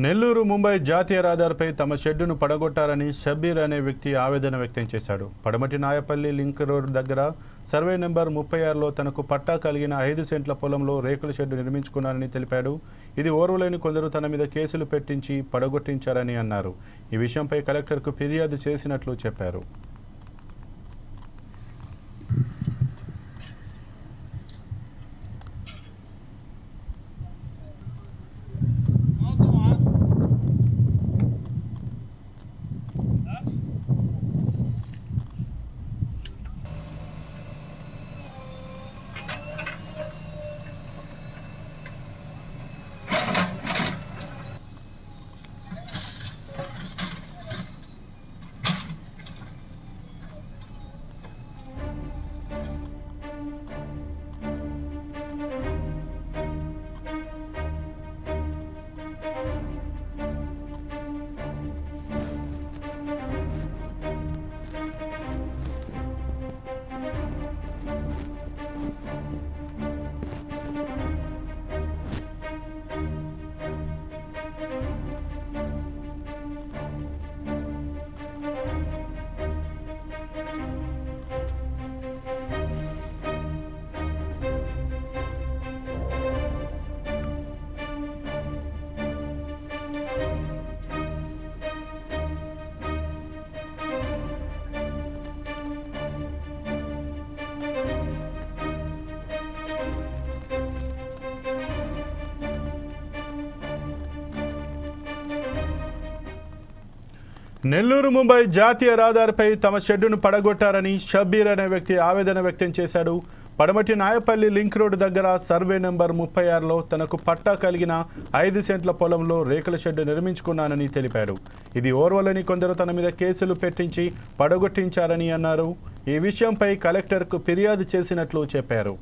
నెల్లూరు ముంబై జాతీయ రహదారిపై తమ షెడ్డును పడగొట్టారని షబ్బీర్ అనే వ్యక్తి ఆవేదన వ్యక్తం చేశాడు. పడమటి నాయపల్లి లింక్ రోడ్ దగ్గర సర్వే నెంబర్ 36లో తనకు పట్టా కలిగిన 5 సెంట్ల పొలంలో రేకుల షెడ్డు నిర్మించుకున్నారని తెలిపాడు. ఇది ఓర్వలేని కొందరు తన మీద కేసులు పెట్టించి పడగొట్టించారని అన్నారు. ఈ విషయంపై కలెక్టర్కు ఫిర్యాదు చేసినట్లు చెప్పారు. నెల్లూరు ముంబై జాతీయ రహదారిపై తమ షెడ్డును పడగొట్టారని షబ్బీర్ అనే వ్యక్తి ఆవేదన వ్యక్తం చేశాడు. పడమటి నాయపల్లి లింక్ రోడ్ దగ్గర సర్వే నెంబర్ 36లో తనకు పట్టా కలిగిన 5 సెంట్ల పొలంలో రేకుల షెడ్డు నిర్మించుకున్నానని తెలిపాడు. ఇది ఓర్వలేని కొందరు తన మీద కేసులు పెట్టించి పడగొట్టించారని అన్నారు. ఈ విషయంపై కలెక్టర్కు ఫిర్యాదు చేసినట్లు చెప్పారు.